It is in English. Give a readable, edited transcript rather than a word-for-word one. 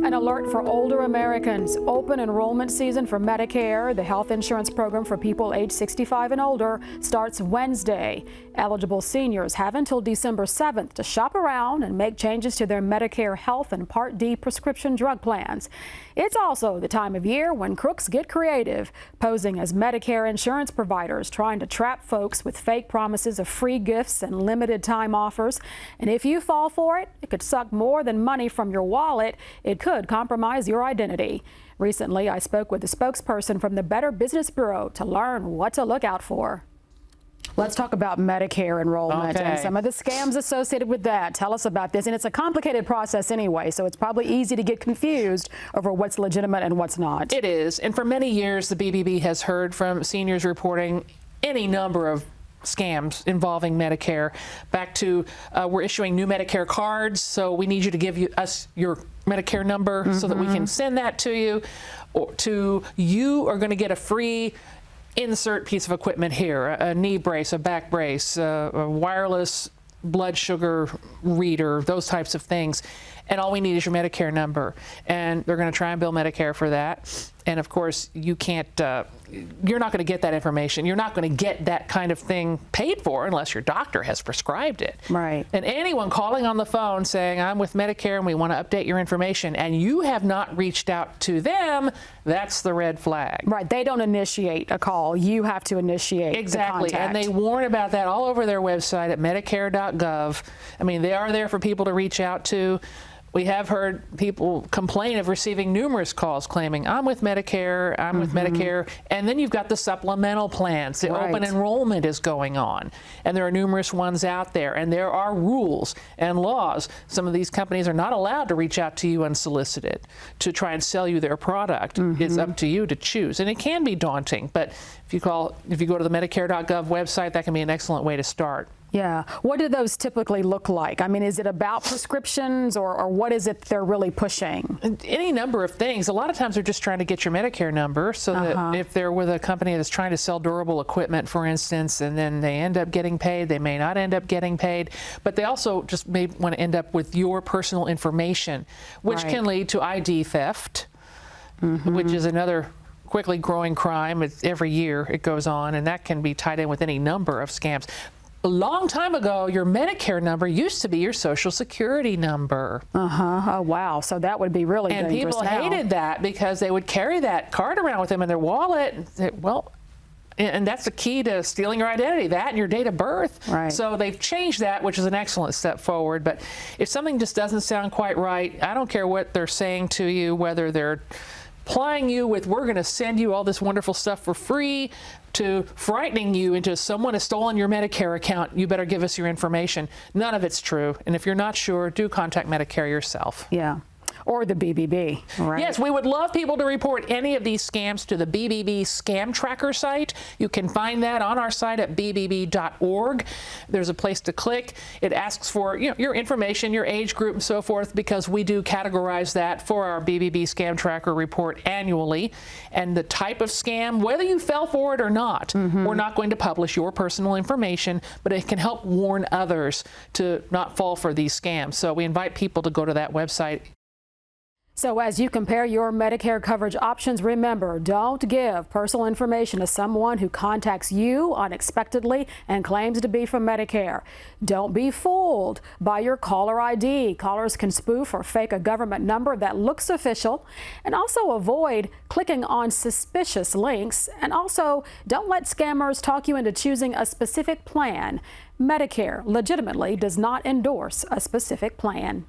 An alert for older Americans. Open enrollment season for Medicare, the health insurance program for people age 65 and older, starts Wednesday. Eligible seniors have until December 7th to shop around and make changes to their Medicare health and Part D prescription drug plans. It's also the time of year when crooks get creative, posing as Medicare insurance providers, trying to trap folks with fake promises of free gifts and limited time offers. And if you fall for it, it could suck more than money from your wallet. It could compromise your identity. Recently, I spoke with a spokesperson from the Better Business Bureau to learn what to look out for. Let's talk about Medicare enrollment and some of the scams associated with that. Tell us about this. And it's a complicated process anyway, so it's probably easy to get confused over what's legitimate and what's not. It is. And for many years, the BBB has heard from seniors reporting any number of scams involving Medicare. Back to we're issuing new Medicare cards, so we need you to give us your Medicare number so that we can send that to you. Or you are going to get a free insert piece of equipment here, a knee brace, a back brace, a wireless blood sugar reader, those types of things. And all we need is your Medicare number. And they're going to try and bill Medicare for that. And of course, you can't, you're not going to get that information. You're not going to get that kind of thing paid for unless your doctor has prescribed it. Right. And anyone calling on the phone saying, I'm with Medicare and we want to update your information, and you have not reached out to them, that's the red flag. Right. They don't initiate a call. You have to initiate exactly. the contact. And they warn about that all over their website at Medicare.gov. I mean, they are there for people to reach out to. We have heard people complain of receiving numerous calls claiming, I'm with Medicare, I'm with Medicare. And then you've got the supplemental plans. The open enrollment is going on. And there are numerous ones out there. And there are rules and laws. Some of these companies are not allowed to reach out to you unsolicited to try and sell you their product. It's up to you to choose. And it can be daunting. But if you go to the Medicare.gov website, that can be an excellent way to start. Yeah. What do those typically look like? I mean, is it about prescriptions or what is it they're really pushing? Any number of things. A lot of times they're just trying to get your Medicare number so that if they're with a company that's trying to sell durable equipment, for instance, and then they end up getting paid, they may not end up getting paid, but they also just may want to end up with your personal information, which can lead to ID theft, which is another quickly growing crime. Every year it goes on, and that can be tied in with any number of scams. A long time ago, your Medicare number used to be your Social Security number. Oh, wow. So that would be really dangerous And people now. hated that because they would carry that card around with them in their wallet. And that's the key to stealing your identity, that and your date of birth. Right. So they've changed that, which is an excellent step forward. But if something just doesn't sound quite right, I don't care what they're saying to you, whether they're plying you with, we're going to send you all this wonderful stuff for free, to frightening you into someone has stolen your Medicare account, you better give us your information. None of it's true. And if you're not sure, do contact Medicare yourself. Yeah. Or the BBB, right? Yes, we would love people to report any of these scams to the BBB Scam Tracker site. You can find that on our site at bbb.org. There's a place to click. It asks for your information, your age group, and so forth, because we do categorize that for our BBB Scam Tracker report annually. And the type of scam, whether you fell for it or not, we're not going to publish your personal information, but it can help warn others to not fall for these scams. So we invite people to go to that website. So as you compare your Medicare coverage options, remember, don't give personal information to someone who contacts you unexpectedly and claims to be from Medicare. Don't be fooled by your caller ID. Callers can spoof or fake a government number that looks official. And also avoid clicking on suspicious links. And also, don't let scammers talk you into choosing a specific plan. Medicare legitimately does not endorse a specific plan.